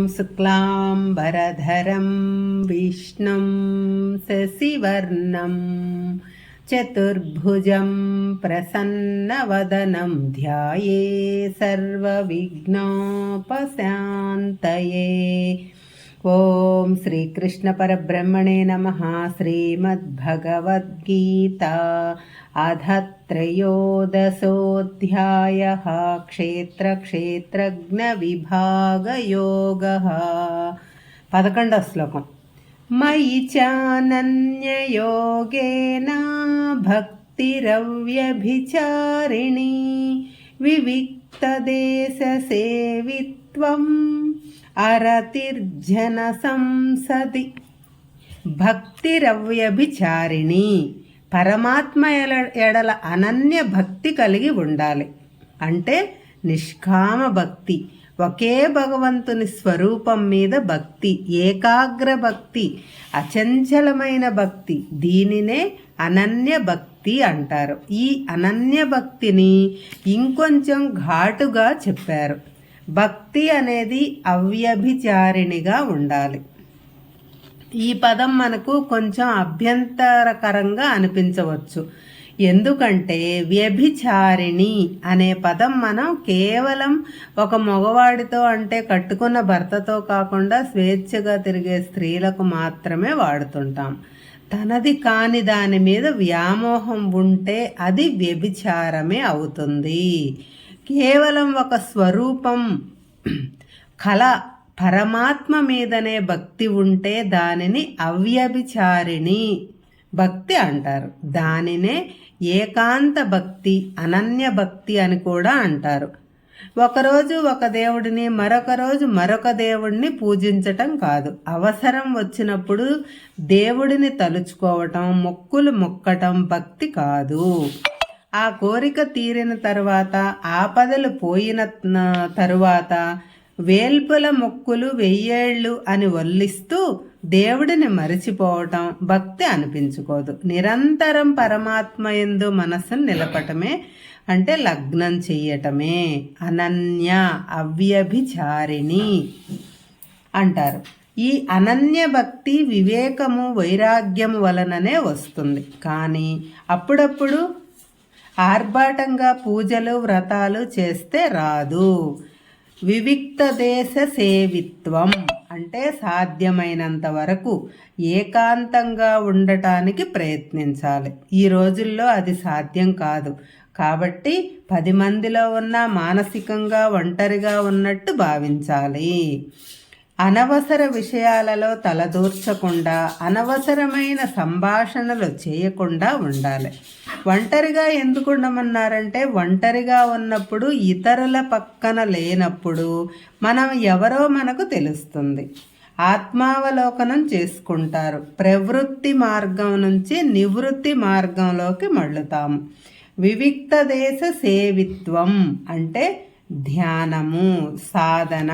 शुक्लाम्बरधरं विष्णुं शशिवर्णं चतुर्भुजं प्रसन्नवदनं ध्याये सर्वविघ्नोपशान्तये। ओम श्रीकृष्ण परब्रह्मणे नमः। श्रीमद्भगवद्गीता अथ त्रयोदशोऽध्यायः क्षेत्रक्षेत्रज्ञविभागयोगः। 11వ శ్లోకం। मयि चानन्ययोगेन भक्तिरव्यभिचारिणी विविक्तदेशसेवित्वम् అరతిర్జన సంసది। భక్తిరవ్యభిచారిణి, పరమాత్మ ఎడల అనన్య భక్తి కలిగి ఉండాలి. అంటే నిష్కామ భక్తి, ఒకే భగవంతుని స్వరూపం మీద భక్తి, ఏకాగ్ర భక్తి, అచంచలమైన భక్తి, దీనినే అనన్య భక్తి అంటారు. ఈ అనన్య భక్తిని ఇంకొంచెం ఘాటుగా చెప్పారు. భక్తి అనేది అవ్యభిచారిణిగా ఉండాలి. ఈ పదం మనకు కొంచెం అభ్యంతరకరంగా అనిపించవచ్చు. ఎందుకంటే వ్యభిచారిణి అనే పదం మనం కేవలం ఒక మగవాడితో, అంటే కట్టుకున్న భర్తతో కాకుండా స్వేచ్ఛగా తిరిగే స్త్రీలకు మాత్రమే వాడుతుంటాం. తనది కాని దాని మీద వ్యామోహం ఉంటే అది వ్యభిచారమే అవుతుంది. కేవలం ఒక స్వరూపం కళ పరమాత్మ మీదనే భక్తి ఉంటే దానిని అవ్యభిచారిణి భక్తి అంటారు. దానినే ఏకాంత భక్తి, అనన్య భక్తి అని కూడా అంటారు. ఒకరోజు ఒక దేవుడిని, మరొక రోజు మరొక దేవుడిని పూజించటం కాదు. అవసరం వచ్చినప్పుడు దేవుడిని తలుచుకోవటం, మొక్కులు మొక్కటం భక్తి కాదు. ఆ కోరిక తీరిన తరువాత, ఆపదలు పోయిన తరువాత వేల్పుల మొక్కులు వెయ్యేళ్ళు అని వల్లిస్తూ దేవుడిని మరిచిపోవటం భక్తి అనిపించుకోదు. నిరంతరం పరమాత్మ యందు మనస్సును నిలపటమే, అంటే లగ్నం చెయ్యటమే అనన్య అవ్యభిచారిణి అంటారు. ఈ అనన్య భక్తి వివేకము, వైరాగ్యము వలననే వస్తుంది. కానీ అప్పుడప్పుడు ఆర్భాటంగా పూజలు వ్రతాలు చేస్తే రాదు. వివిక్త దేశ సేవిత్వం అంటే సాధ్యమైనంత వరకు ఏకాంతంగా ఉండటానికి ప్రయత్నించాలి. ఈ రోజుల్లో అది సాధ్యం కాదు. కాబట్టి 10 మందిలో ఉన్న మానసికంగా ఒంటరిగా ఉన్నట్టు భావించాలి. అనవసర విషయాలలో తలదూర్చకుండా, అనవసరమైన సంభాషణలు చేయకుండా ఉండాలి. ఒంటరిగా ఎందుకు ఉండమన్నారంటే, ఒంటరిగా ఉన్నప్పుడు, ఇతరుల పక్కన లేనప్పుడు మనం ఎవరో మనకు తెలుస్తుంది. ఆత్మావలోకనం చేసుకుంటారు. ప్రవృత్తి మార్గం నుంచి నివృత్తి మార్గంలోకి మళ్ళుతాము. వివిక్త దేశ సేవిత్వం అంటే ధ్యానము, సాధన.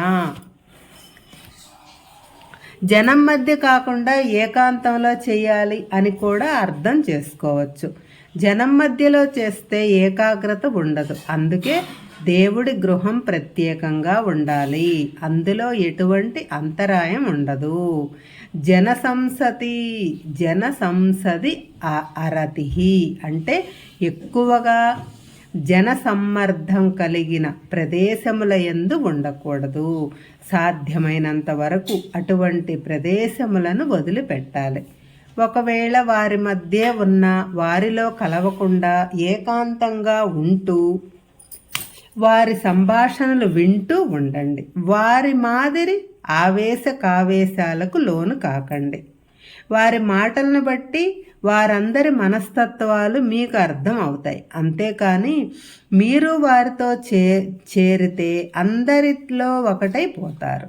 జనం మధ్య కాకుండా ఏకాంతంలో చేయాలి అని కూడా అర్థం చేసుకోవచ్చు. జనం మధ్యలో చేస్తే ఏకాగ్రత ఉండదు. అందుకే దేవుడి గృహం ప్రత్యేకంగా ఉండాలి. అందులో ఎటువంటి అంతరాయం ఉండదు. జన సంసది అరతి అంటే ఎక్కువగా జన సమ్మర్దం కలిగిన ప్రదేశముల యందు ఉండకూడదు. సాధ్యమైనంత వరకు అటువంటి ప్రదేశములను వదిలిపెట్టాలి. ఒకవేళ వారి మధ్య ఉన్న వారిలో కలవకుండా ఏకాంతంగా ఉంటూ వారి సంభాషణలు వింటూ ఉండండి. వారి మాదిరి ఆవేశాలకు లోను కాకండి. వారి మాటలను బట్టి వారందరి మనస్తత్వాలు మీకు అర్థం అవుతాయి. అంతేకాని మీరు వారితో చేరితే అందరిలో ఒకటైపోతారు.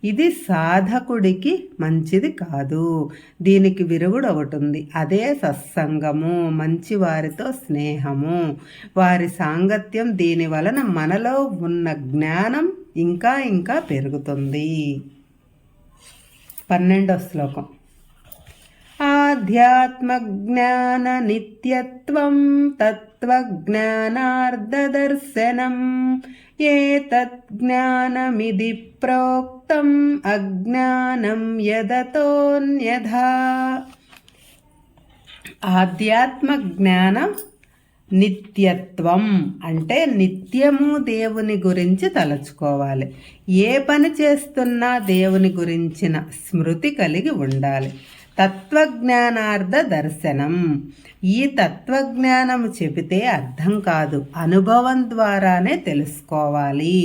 ఇది సాధకుడికి మంచిది కాదు. దీనికి విరుగుడు ఒకటి ఉంది. అదే సత్సంగము, మంచి వారితో స్నేహము, వారి సాంగత్యం. దీని వలన మనలో ఉన్న జ్ఞానం ఇంకా ఇంకా పెరుగుతుంది. 12వ శ్లోకం. ఆధ్యాత్మజ్ఞాన నిత్యత్వం తత్వజ్ఞానార్ధదర్శనం ఏతత్ జ్ఞానమిది ప్రోక్తం అజ్ఞానం యదతోన్యథా. ఆధ్యాత్మ జ్ఞాన నిత్యత్వం అంటే నిత్యము దేవుని గురించి తలుచుకోవాలి. ఏ పని చేస్తున్నా దేవుని గురించిన స్మృతి కలిగి ఉండాలి. తత్వజ్ఞానార్థ దర్శనం. ఈ తత్వజ్ఞానము చెబితే అర్థం కాదు, అనుభవం ద్వారానే తెలుసుకోవాలి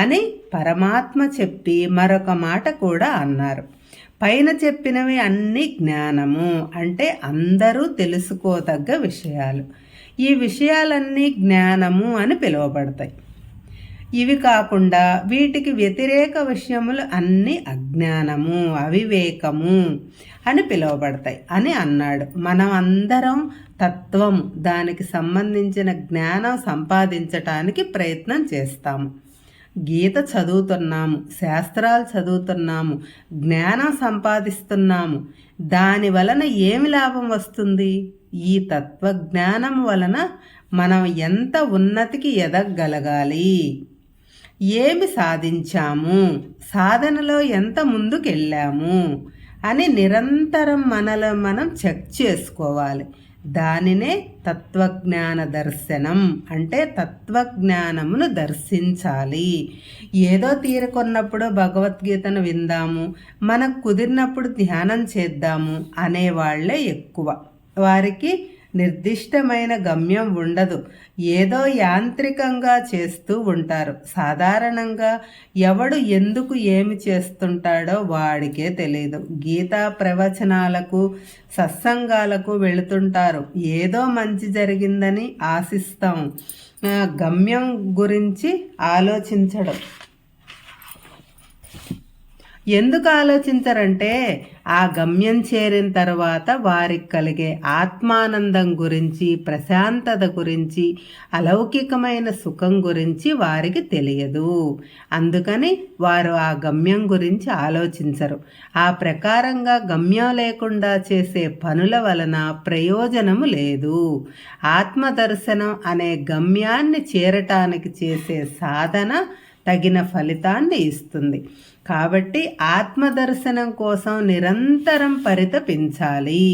అని పరమాత్మ చెప్పి మరొక మాట కూడా అన్నారు. పైన చెప్పినవి అన్ని జ్ఞానము అంటే అందరూ తెలుసుకోదగ్గ విషయాలు. ఈ విషయాలన్నీ జ్ఞానము అని పిలువబడతాయి. ఇవి కాకుండా వీటికి వ్యతిరేక విషయములు అన్నీ అజ్ఞానము, అవివేకము అని పిలువబడతాయి అని అన్నాడు. మనం అందరం తత్వము, దానికి సంబంధించిన జ్ఞానం సంపాదించటానికి ప్రయత్నం చేస్తాము. గీత చదువుతున్నాము, శాస్త్రాలు చదువుతున్నాము, జ్ఞానం సంపాదిస్తున్నాము. దాని వలన ఏమి లాభం వస్తుంది? ఈ తత్వజ్ఞానం వలన మనం ఎంత ఉన్నతికి ఎదగగలగాలి, ఏమి సాధించాము, సాధనలో ఎంత ముందుకెళ్ళాము అని నిరంతరం మనలో మనం చెక్ చేసుకోవాలి. దానినే తత్వజ్ఞాన దర్శనం అంటే తత్వజ్ఞానమును దర్శించాలి. ఏదో తీరుకున్నప్పుడు భగవద్గీతను విందాము, మనకు కుదిరినప్పుడు ధ్యానం చేద్దాము అనేవాళ్లే ఎక్కువ. వారికి నిర్దిష్టమైన గమ్యం ఉండదు, ఏదో యాంత్రికంగా చేస్తూ ఉంటారు. సాధారణంగా ఎవడు ఎందుకు ఏమి చేస్తుంటాడో వాడికే తెలియదు. గీతా ప్రవచనాలకు, సత్సంగాలకు వెళుతుంటారు, ఏదో మంచి జరిగిందని ఆశిస్తాం, గమ్యం గురించి ఆలోచించడం. ఎందుకు ఆలోచించరంటే ఆ గమ్యం చేరిన తర్వాత వారికి కలిగే ఆత్మానందం గురించి, ప్రశాంతత గురించి, అలౌకికమైన సుఖం గురించి వారికి తెలియదు. అందుకని వారు ఆ గమ్యం గురించి ఆలోచించరు. ఆ ప్రకారంగా గమ్యం లేకుండా చేసే పనుల వలన ప్రయోజనము లేదు. ఆత్మదర్శనం అనే గమ్యాన్ని చేరటానికి చేసే సాధన తగిన ఫలితాన్ని ఇస్తుంది. కాబట్టి ఆత్మదర్శనం కోసం నిరంతరం పరితపించాలి.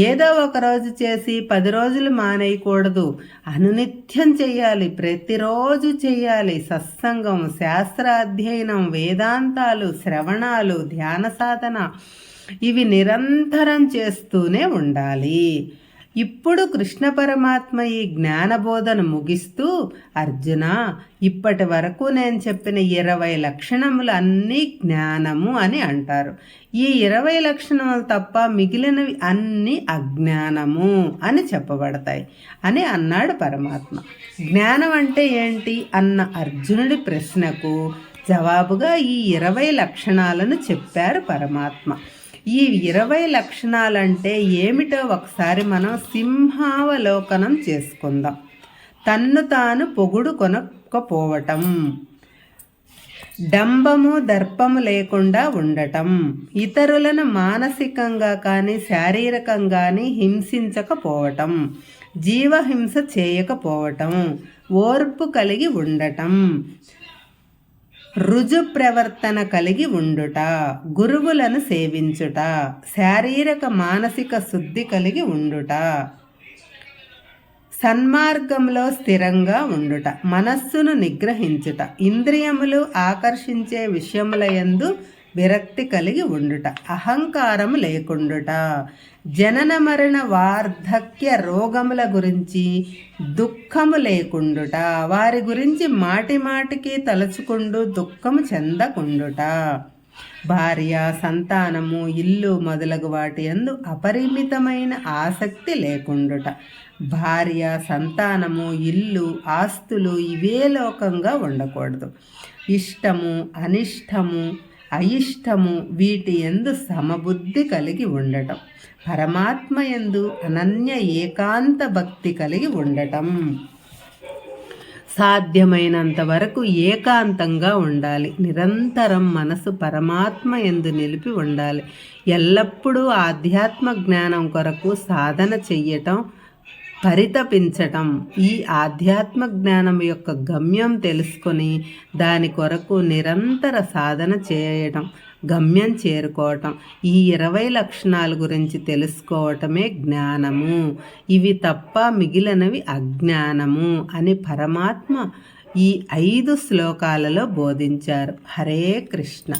ఏదో ఒకరోజు చేసి 10 రోజులు మానేయకూడదు, అనునిత్యం చెయ్యాలి, ప్రతిరోజు చెయ్యాలి. సత్సంగం, శాస్త్ర అధ్యయనం, వేదాంతాలు, శ్రవణాలు, ధ్యాన సాధన ఇవి నిరంతరం చేస్తూనే ఉండాలి. ఇప్పుడు కృష్ణ పరమాత్మ ఈ జ్ఞానబోధన ముగిస్తూ, అర్జున, ఇప్పటి వరకు నేను చెప్పిన 20 లక్షణములు అన్నీ జ్ఞానము అని అంటారు. ఈ 20 లక్షణములు తప్ప మిగిలినవి అన్నీ అజ్ఞానము అని చెప్పబడతాయి అని అన్నాడు పరమాత్మ. జ్ఞానం అంటే ఏంటి అన్న అర్జునుడి ప్రశ్నకు జవాబుగా ఈ 20 లక్షణాలను చెప్పారు పరమాత్మ. ఈ 20 లక్షణాలంటే ఏమిటో ఒకసారి మనం సింహావలోకనం చేసుకుందాం. తన్ను తాను పొగుడు కొనకపోవటం, డంబము దర్పము లేకుండా ఉండటం, ఇతరులను మానసికంగా కానీ శారీరకంగాని హింసించకపోవటం, జీవహింస చేయకపోవటం, ఓర్పు కలిగి ఉండటం, రుజు ప్రవర్తన కలిగి ఉండుట, గురువులను సేవించుట, శారీరక మానసిక శుద్ధి కలిగి ఉండుట, సన్మార్గంలో స్థిరంగా ఉండుట, మనస్సును నిగ్రహించుట, ఇంద్రియములు ఆకర్షించే విషయములయందు విరక్తి కలిగి ఉండుట, అహంకారము లేకుండుట, జనన మరణ వార్ధక్య రోగముల గురించి దుఃఖము లేకుండుట, వారి గురించి మాటి మాటికి తలుచుకుంటూ దుఃఖము చెందకుండుట, భార్య, సంతానము, ఇల్లు మొదలగు వాటి యందు అపరిమితమైన ఆసక్తి లేకుండుట. భార్య, సంతానము, ఇల్లు, ఆస్తులు ఇవే లోకంగా ఉండకూడదు. ఇష్టము, అనిష్టము, అయిష్టము వీటి యందు సమబుద్ధి కలిగి ఉండటం, పరమాత్మ యందు అనన్య ఏకాంత భక్తి కలిగి ఉండటం, సాధ్యమైనంత వరకు ఏకాంతంగా ఉండాలి. నిరంతరం మనసు పరమాత్మ యందు నిలిపి ఉండాలి. ఎల్లప్పుడూ ఆధ్యాత్మ జ్ఞానం కొరకు సాధన చెయ్యటం పరితపించటం, ఈ ఆధ్యాత్మ జ్ఞానం యొక్క గమ్యం తెలుసుకొని దాని కొరకు నిరంతర సాధన చేయటం, గమ్యం చేరుకోవటం, ఈ 20 లక్షణాల గురించి తెలుసుకోవటమే జ్ఞానము. ఇవి తప్ప మిగిలినవి అజ్ఞానము అని పరమాత్మ ఈ 5 శ్లోకాలలో బోధించారు. హరే కృష్ణ.